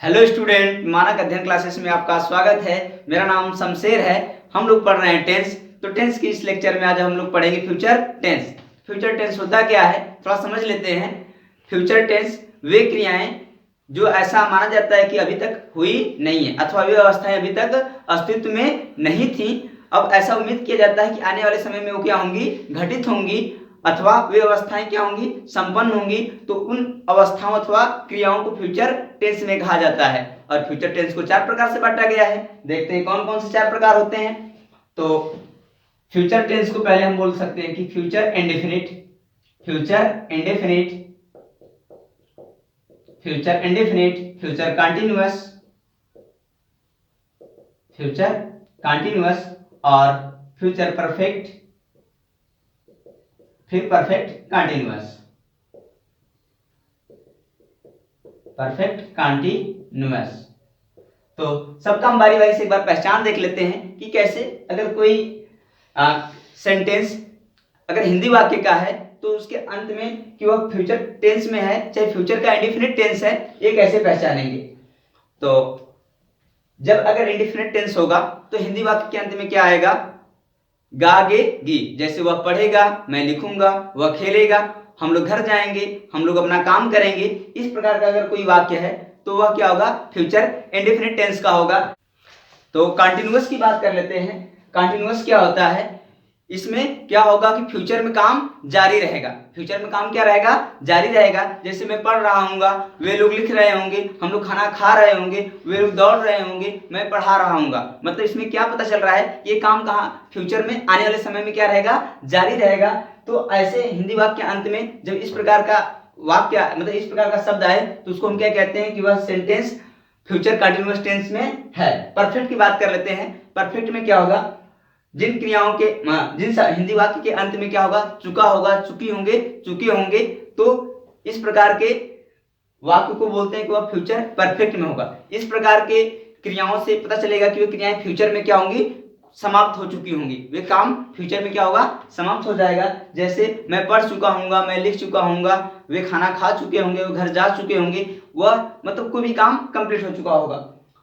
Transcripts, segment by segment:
Hello student, मानक अध्ययन classes में आपका स्वागत है। मेरा नाम शमशेर है। हम लोग पढ़ रहे हैं टेंस। तो टेंस की इस लेक्चर में आज हम लोग पढ़ेंगे फ्यूचर टेंस। फ्यूचर टेंस होता क्या है थोड़ा समझ लेते हैं। फ्यूचर टेंस वे क्रियाएं जो ऐसा माना जाता है कि अभी तक हुई नहीं है अथवा वे अवस्थाएं अभी तक अस्तित्व में नहीं थी। अब ऐसा उम्मीद किया जाता है कि आने वाले समय में वो क्या होंगी, घटित होंगी अथवा वे अवस्थाएं क्या होंगी, संपन्न होंगी। तो उन अवस्थाओं अथवा क्रियाओं को फ्यूचर टेंस में कहा जाता है। और फ्यूचर टेंस को 4 प्रकार से बांटा गया है। देखते हैं कौन कौन से 4 प्रकार होते हैं। तो फ्यूचर टेंस को पहले हम बोल सकते हैं कि future indefinite, future indefinite, future indefinite, future continuous, future continuous और फ्यूचर परफेक्ट, फिर परफेक्ट कंटिन्यूअस, परफेक्ट कंटिन्यूअस। तो सबका हम बारी बारी से एक बार पहचान देख लेते हैं कि कैसे अगर कोई सेंटेंस अगर हिंदी वाक्य का है तो उसके अंत में कि वह फ्यूचर टेंस में है चाहे फ्यूचर का इंडेफिनिट टेंस है, ये कैसे पहचानेंगे। तो जब अगर इंडेफिनिट टेंस होगा तो हिंदी वाक्य के अंत में क्या आएगा, गागेगी। जैसे वह पढ़ेगा, मैं लिखूंगा, वह खेलेगा, हम लोग घर जाएंगे, हम लोग अपना काम करेंगे। इस प्रकार का अगर कोई वाक्य है तो वह क्या होगा, फ्यूचर इंडेफिनिट टेंस का होगा। तो कंटिन्यूअस की बात कर लेते हैं। कंटिन्यूअस क्या होता है, इसमें क्या होगा कि फ्यूचर में काम जारी रहेगा। फ्यूचर में काम क्या रहेगा, जारी रहेगा। जैसे मैं पढ़ रहा हूँगा, वे लोग लिख रहे होंगे, हम लोग खाना खा रहे होंगे, वे लोग दौड़ रहे होंगे, मैं पढ़ा रहा हूँगा। मतलब इसमें क्या पता चल रहा है, ये काम कहाँ, फ्यूचर में आने वाले समय में क्या रहेगा, जारी रहेगा। तो ऐसे हिंदी वाक्य अंत में जब इस प्रकार का वाक्य मतलब इस प्रकार का शब्द आए तो उसको हम क्या कहते हैं कि वह सेंटेंस फ्यूचर कंटिन्यूअस टेंस में है। परफेक्ट की बात कर लेते हैं। परफेक्ट में क्या होगा, जिन क्रियाओं के जिन हिंदी वाक्य के अंत में क्या होगा, चुका होगा, चुकी होंगे, चुके होंगे। तो इस प्रकार के वाक्य को बोलते हैं कि वह फ्यूचर परफेक्ट में होगा। इस प्रकार के क्रियाओं से पता चलेगा कि वे क्रियाएं फ्यूचर में क्या होंगी, समाप्त हो चुकी होंगी। वे काम फ्यूचर में क्या होगा, समाप्त हो जाएगा। जैसे मैं पढ़ चुका हूँगा, मैं लिख चुका हूँगा, वे खाना खा चुके होंगे, वो घर जा चुके होंगे, वह मतलब कोई भी काम कंप्लीट हो चुका होगा।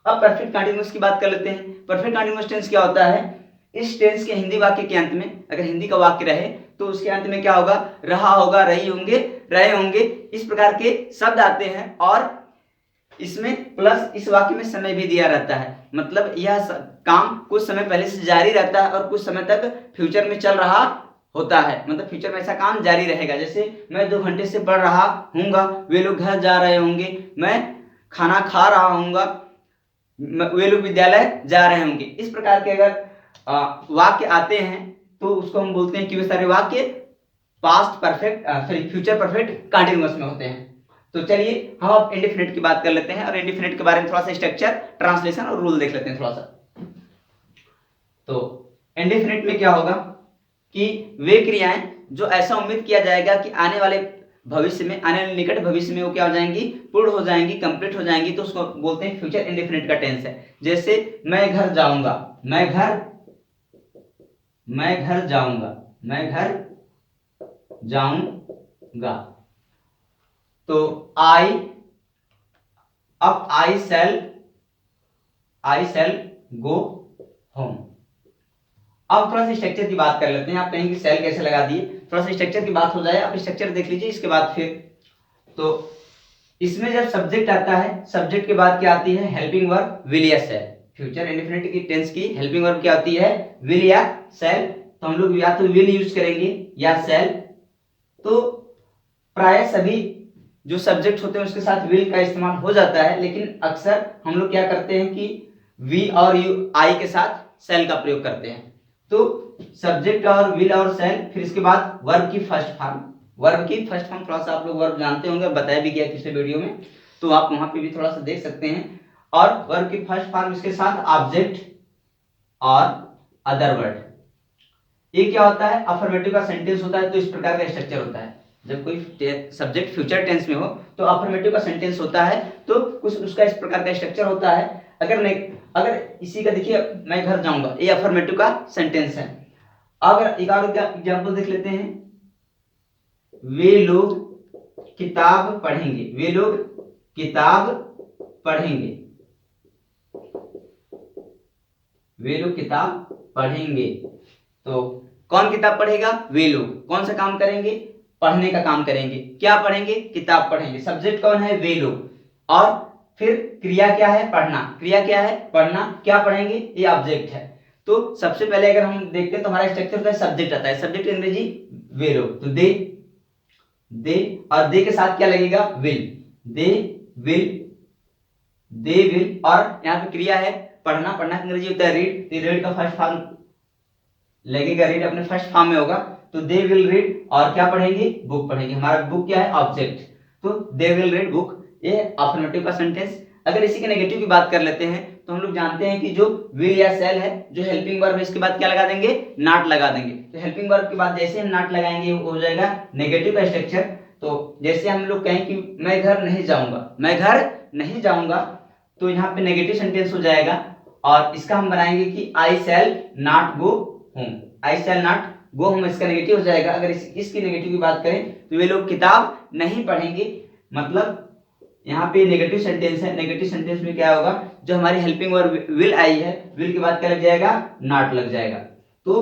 अब परफेक्ट कंटीन्यूअस की बात कर लेते हैं। परफेक्ट कंटीन्यूअस टेंस क्या होता है, इस टेंस के हिंदी वाक्य के अंत में अगर हिंदी का वाक्य रहे तो उसके अंत में क्या होगा, रहा होगा, रही होंगे, रहे होंगे, इस प्रकार के शब्द आते हैं। और इसमें प्लस इस वाक्य में समय भी दिया रहता है। मतलब यह काम कुछ समय पहले से जारी रहता है और कुछ समय तक फ्यूचर में चल रहा होता है। मतलब फ्यूचर में ऐसा काम जारी रहेगा। जैसे मैं 2 घंटे से पढ़ रहा हूँगा, वे लोग घर जा रहे होंगे, मैं खाना खा रहा हूँगा, वे लोग विद्यालय जा रहे होंगे। इस प्रकार के अगर वाक्य आते हैं तो उसको हम बोलते हैं कि वे सारे वाक्य past perfect future perfect continuous में होते हैं। तो चलिए हम अब इंडेफिनिट की बात कर लेते हैं और इंडेफिनिट के बारे में थोड़ा सा स्ट्रक्चर, ट्रांसलेशन और रूल देख लेते हैं थोड़ा सा। तो इंडेफिनिट में क्या होगा कि वे क्रियाएं जो ऐसा उम्मीद किया जाएगा कि आने वाले भविष्य में, आने वाले निकट भविष्य में वो क्या हो जाएंगी, पूर्ण हो जाएंगी, कंप्लीट हो जाएंगी। तो उसको बोलते हैं फ्यूचर इंडेफिनिट का टेंस है। जैसे मैं घर जाऊंगा, मैं घर जाऊंगा, मैं घर जाऊंगा। तो आई, अब आई शैल गो होम। अब थोड़ा सा स्ट्रक्चर की बात कर लेते हैं। आप कहेंगे सेल कैसे लगा दिए, थोड़ा सा स्ट्रक्चर की बात हो जाए। आप स्ट्रक्चर देख लीजिए इसके बाद फिर। तो इसमें जब सब्जेक्ट आता है, सब्जेक्ट के बाद क्या आती है, हेल्पिंग वर्ब विल या शैल। फ्यूचर इंडेफिनिट की टेंस की हेल्पिंग वर्ब क्या आती है, विल या शैल। तो हम लोग या तो विल यूज करेंगे या शैल। तो प्राय सभी जो सब्जेक्ट होते हैं उसके साथ विल का इस्तेमाल हो जाता है, लेकिन अक्सर हम लोग क्या करते हैं कि वी और यू आई के साथ शैल का प्रयोग करते हैं। तो सब्जेक्ट और विल और शैल, फिर इसके बाद वर्ब की फर्स्ट फॉर्म। वर्ब की फर्स्ट फॉर्म थोड़ा सा आप लोग वर्ब जानते होंगे, बताया भी गया पिछले वीडियो में, तो आप वहां पे भी थोड़ा सा देख सकते हैं। और वर्ब की फर्स्ट फॉर्म, इसके साथ ऑब्जेक्ट और अदर वर्ड। ये क्या होता है, अफर्मेटिव का सेंटेंस होता है। तो इस प्रकार का स्ट्रक्चर होता है। जब कोई सब्जेक्ट फ्यूचर टेंस में हो तो अफर्मेटिव का सेंटेंस होता है, तो कुछ उसका इस प्रकार का स्ट्रक्चर होता है। अगर इसी का देखिए, मैं घर जाऊंगा, ये अफर्मेटिव का सेंटेंस है। अगर एक और एग्जांपल देख लेते हैं, वे लोग किताब पढ़ेंगे, वे लोग किताब पढ़ेंगे, वे लोग किताब पढ़ेंगे। तो कौन किताब पढ़ेगा? वे लोग। कौन सा काम करेंगे? पढ़ने का काम करेंगे। क्या पढ़ेंगे? किताब पढ़ेंगे। सब्जेक्ट कौन है? वे लोग। और फिर क्रिया क्या है? पढ़ना। क्रिया क्या है? पढ़ना। क्या पढ़ेंगे? ये ऑब्जेक्ट है। तो सबसे पहले अगर हम देखते हैं तो हमारा स्ट्रक्चर होता है, सब्जेक्ट आता है। सब्जेक्ट अंग्रेजी वे लोग, तो दे और दे के साथ क्या लगेगा? विल। दे विल और यहाँ पे क्रिया है पढ़ना। पढ़ना अंग्रेजी होता है रीड। तो रीड का फर्स्ट फॉर्म लगेगा, रीड अपने फर्स्ट फॉर्म में होगा। तो दे विल रीड और क्या पढ़ेंगे? बुक पढ़ेंगे। हमारा बुक क्या है? ऑब्जेक्ट। तो दे विल रीड बुक, ये अफर्मेटिव का सेंटेंस। अगर इसी के नेगेटिव की बात कर लेते हैं तो हम लोग जानते हैं कि जो विल या शैल है, जो हेल्पिंग वर्ब है, इसके बाद क्या लगा देंगे? नॉट लगा देंगे। तो हेल्पिंग वर्ब के बाद जैसे हम नॉट लगाएंगे वो हो जाएगा नेगेटिव का स्ट्रक्चर। तो जैसे हम लोग कहें कि मैं घर नहीं जाऊंगा, मैं घर नहीं जाऊंगा, तो यहाँ पे नेगेटिव सेंटेंस हो जाएगा। और इसका हम बनाएंगे कि I shall not go home. I shall not go home इसका नेगेटिव हो जाएगा। अगर इसकी नेगेटिव की बात करें तो वे लोग किताब नहीं पढ़ेंगे। मतलब यहाँ पे नेगेटिव सेंटेंस है। नेगेटिव सेंटेंस में क्या होगा? जो हमारी हेल्पिंग वर्ब विल आई है, विल के बाद क्या लग जाएगा? नॉट लग जाएगा। तो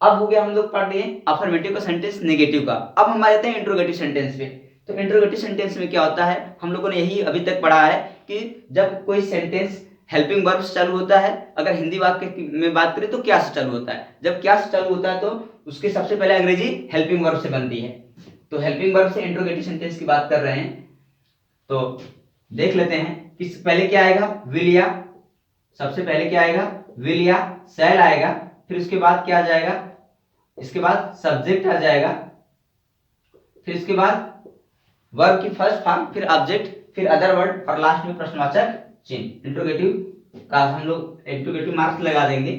अब हो गया, हम लोग पढ़ लिए अफर्मेटिव का सेंटेंस, नेगेटिव का। अब हम आ जाते हैं इंट्रोगेटिव सेंटेंस पे। तो इंट्रोगेटिव सेंटेंस में क्या होता है? हम लोगों ने यही अभी तक पढ़ा है कि जब कोई सेंटेंस हेल्पिंग वर्ब से चालू होता है, अगर हिंदी वाक्य में बात करें तो क्या से चालू होता है। जब क्या से चालू होता है तो उसके सबसे पहले अंग्रेजी हेल्पिंग वर्ब से बनती है। तो हेल्पिंग वर्ब से इंट्रोगेटिव सेंटेंस की बात कर रहे हैं, तो देख लेते हैं कि पहले क्या आएगा? विल या, सबसे पहले क्या आएगा? विल या शैल आएगा। फिर उसके बाद क्या आ जाएगा? इसके बाद सब्जेक्ट आ जाएगा। फिर इसके बाद वर्ब की फर्स्ट फॉर्म, फिर ऑब्जेक्ट, फिर अदर वर्ड और लास्ट में प्रश्नवाचक चिन्ह। इंट्रोगेटिव का हम लोग इंट्रोगेटिव मार्क्स लगा देंगे।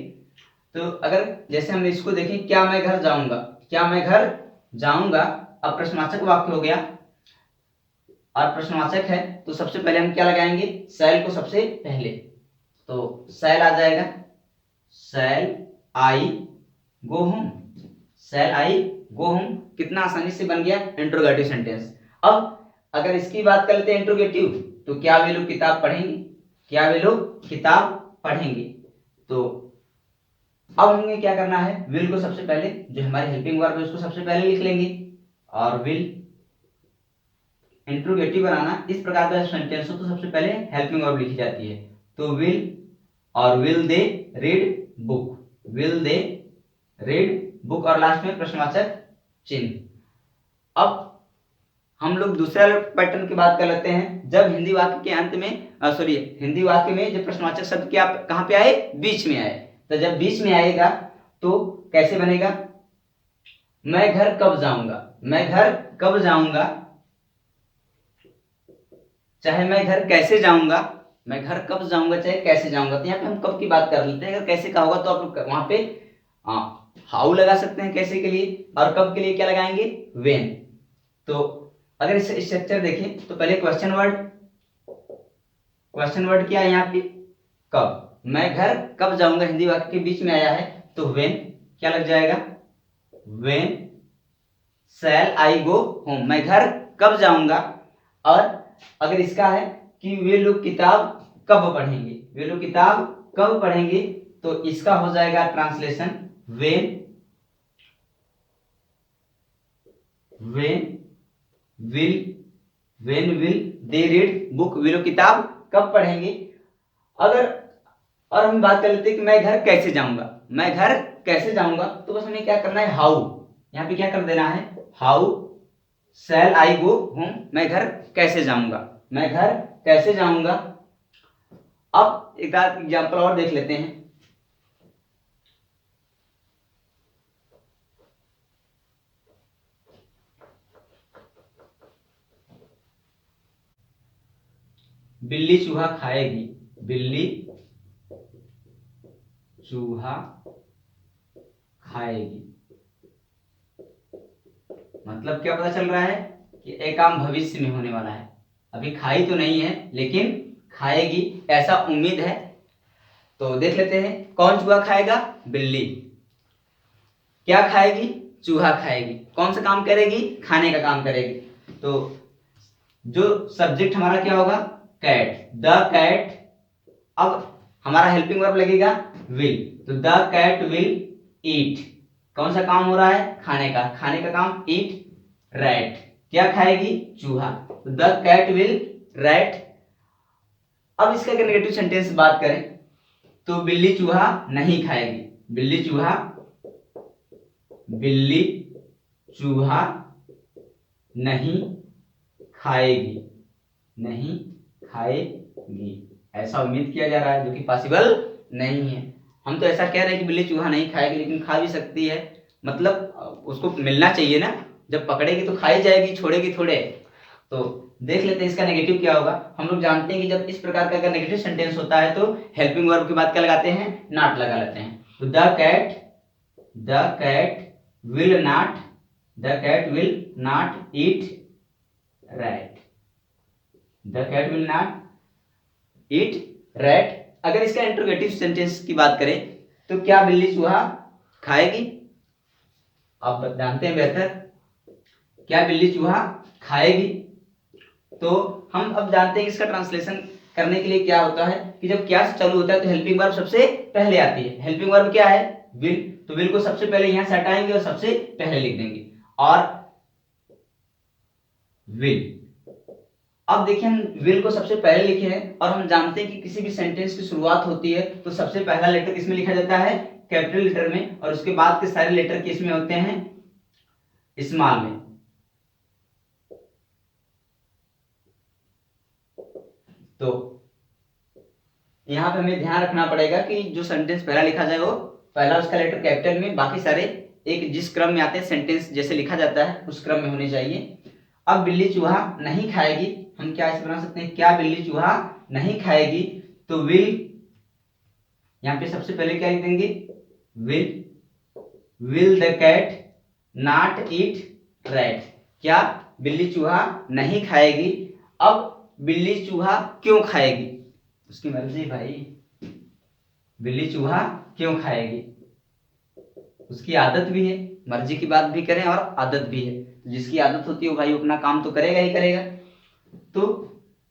तो अगर जैसे हम इसको देखें, क्या मैं घर जाऊंगा, क्या मैं घर जाऊंगा। अब प्रश्नवाचक वाक्य हो गया और प्रश्नवाचक है, तो सबसे पहले हम क्या लगाएंगे? शैल को सबसे पहले। तो शैल आ जाएगा, शैल आई गो होम, शैल आई गो होम। कितना आसानी से बन गया इंट्रोगेटिव सेंटेंस। अब अगर इसकी बात कर लेते हैं इंट्रोगेटिव, तो क्या वे लोग किताब पढ़ेंगे, क्या वे लोग किताब पढ़ेंगे। तो अब हमें क्या करना है? विल को सबसे पहले, जो हमारी हेल्पिंग वर्ब है उसको सबसे पहले लिख लेंगे। और विल इंट्रोगेटिव बनाना इस प्रकार का सेंटेंस हो तो सबसे पहले हेल्पिंग वर्ब लिखी जाती है। तो विल और will they read book, will they read book और लास्ट में प्रश्नवाचक चिन्ह। अब हम लोग दूसरा पैटर्न की बात कर लेते हैं। जब हिंदी वाक्य के अंत में हिंदी वाक्य में जब प्रश्नवाचक शब्द क्या कहां पे आए? बीच में आए। तो जब बीच में आएगा तो कैसे बनेगा? मैं घर कब जाऊंगा, मैं घर कब जाऊंगा, चाहे मैं घर कैसे जाऊंगा, मैं घर कब जाऊंगा चाहे कैसे जाऊंगा। तो यहाँ पे हम कब की बात कर लेते हैं। अगर कैसे का होगा तो आप लोग वहां पे हाउ लगा सकते हैं कैसे के लिए, और कब के लिए क्या लगाएंगे? व्हेन। तो अगर इस स्ट्रक्चर देखें तो पहले क्वेश्चन वर्ड क्या है यहाँ पे? कब। मैं घर कब जाऊंगा हिंदी वाक्य के बीच में आया है, तो व्हेन क्या लग जाएगा? When shell I go home, मैं घर कब जाऊंगा। और अगर इसका है कि वे लोग किताब कब पढ़ेंगे, वे लोग किताब कब पढ़ेंगे, तो इसका हो जाएगा translation when will they read book, वे लोग किताब कब पढ़ेंगे। अगर और हम बात कर लेते हैं कि मैं घर कैसे जाऊंगा, मैं घर कैसे जाऊंगा, तो बस हमें क्या करना है? हाउ, यहाँ पे क्या कर देना है? How shell I go home, मैं घर कैसे जाऊंगा, मैं घर कैसे जाऊंगा। अब एक आध एग्जाम्पल और देख लेते हैं। बिल्ली चूहा खाएगी, बिल्ली चूहा खाएगी। मतलब क्या पता चल रहा है कि एक काम भविष्य में होने वाला है। अभी खाई तो नहीं है लेकिन खाएगी, ऐसा उम्मीद है। तो देख लेते हैं कौन चूहा खाएगा? बिल्ली। क्या खाएगी? चूहा खाएगी। कौन सा काम करेगी? खाने का काम करेगी। तो जो सब्जेक्ट हमारा क्या होगा? कैट, द कैट, अब हमारा हेल्पिंग वर्ब लगेगा विल, तो द कैट विल ईट, कौन सा काम हो रहा है, खाने का, खाने का काम, ईट रैट, क्या खाएगी, चूहा, तो द कैट विल रैट। अब इसका अगर नेगेटिव सेंटेंस बात करें तो बिल्ली चूहा नहीं खाएगी, बिल्ली चूहा, बिल्ली चूहा नहीं खाएगी, नहीं खाएगी, ऐसा उम्मीद किया जा रहा है जो कि पॉसिबल नहीं है। हम तो ऐसा कह रहे हैं कि बिल्ली चूहा नहीं खाएगी, लेकिन खा भी सकती है, मतलब उसको मिलना चाहिए ना, जब पकड़ेगी तो खाई जाएगी, छोड़ेगी थोड़े। तो देख लेते हैं इसका नेगेटिव क्या होगा। हम लोग जानते हैं कि जब इस प्रकार का अगर नेगेटिव सेंटेंस होता है तो हेल्पिंग वर्ब के बाद क्या लगाते हैं, नॉट लगा लेते हैं। तो the cat will not, the cat will not eat rat, the cat will not eat rat. अगर इसका इंट्रोगेटिव सेंटेंस की बात करें तो क्या बिल्ली चूहा खाएगी, आप जानते हैं बेहतर, क्या बिल्ली चूहा खाएगी। तो हम अब जानते हैं कि इसका ट्रांसलेशन करने के लिए क्या होता है कि जब क्या से चालू होता है तो हेल्पिंग वर्ब सबसे पहले आती है। हेल्पिंग वर्ब क्या है, विल, तो विल को सबसे पहले यहां से हटाएंगे और सबसे पहले लिख देंगे, और विल। अब देखिए हम विल को सबसे पहले लिखे हैं और हम जानते हैं कि किसी भी सेंटेंस की शुरुआत होती है तो सबसे पहला लेटर किसमें लिखा जाता है, कैपिटल लेटर में, और उसके बाद के सारे लेटर किसमें होते हैं, स्मॉल में। तो यहां पे हमें ध्यान रखना पड़ेगा कि जो सेंटेंस पहला लिखा जाए वो पहला उसका लेटर कैपिटल में, बाकी सारे एक जिस क्रम में आते हैं सेंटेंस जैसे लिखा जाता है उस क्रम में होने चाहिए। अब बिल्ली चूहा नहीं खाएगी, हम क्या ऐसे बना सकते हैं, क्या बिल्ली चूहा नहीं खाएगी, तो विल, यहां पे सबसे पहले क्या लिख देंगे, will the cat not eat rat, क्या बिल्ली चूहा नहीं खाएगी। अब बिल्ली चूहा क्यों खाएगी, उसकी मर्जी भाई, बिल्ली चूहा क्यों खाएगी, उसकी आदत भी है, मर्जी की बात भी करें और आदत भी है, जिसकी आदत होती है वो भाई अपना काम तो करेगा ही करेगा। तो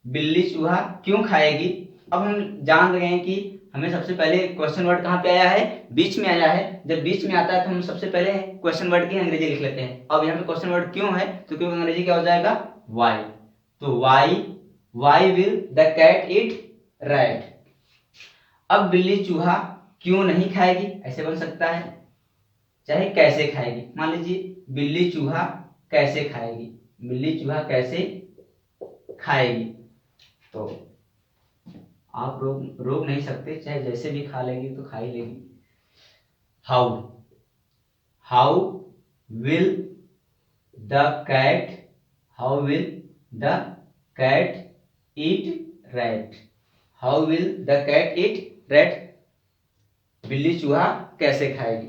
बिल्ली चूहा क्यों खाएगी। अब हम जान गए हैं कि हमें सबसे पहले क्वेश्चन वर्ड कहाँ पे आया है, बीच में आया है। जब बीच में आता है तो हम सबसे पहले क्वेश्चन वर्ड की अंग्रेजी लिख लेते हैं। अब यहाँ पे क्वेश्चन वर्ड क्यों है, तो क्यों अंग्रेजी क्या हो जाएगा, वाई, तो why will the cat eat rat. अब बिल्ली चूहा क्यों नहीं खाएगी, ऐसे बन सकता है, चाहे कैसे खाएगी, मान लीजिए बिल्ली चूहा कैसे खाएगी, बिल्ली चूहा कैसे खाएगी, तो आप रोक नहीं सकते, चाहे जैसे भी खा लेगी तो खा ही लेगी। How will the cat eat rat, how will the cat eat rat, बिल्ली चूहा कैसे खाएगी।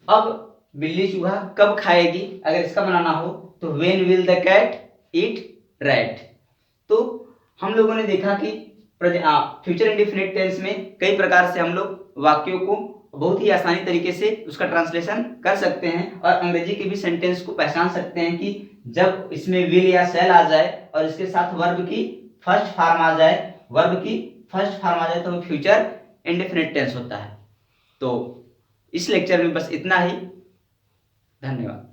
अब बिल्ली चूहा कब खाएगी, अगर इसका बनाना हो तो when will the cat eat rat. तो हम लोगों ने देखा कि फ्यूचर इंडेफिनिट टेंस में कई प्रकार से हम लोग वाक्यों को बहुत ही आसानी तरीके से उसका ट्रांसलेशन कर सकते हैं और अंग्रेजी के भी सेंटेंस को पहचान सकते हैं कि जब इसमें विल या शैल आ जाए और इसके साथ वर्ब की फर्स्ट फॉर्म आ जाए तो फ्यूचर इंडेफिनिट टेंस होता है। तो इस लेक्चर में बस इतना ही, धन्यवाद।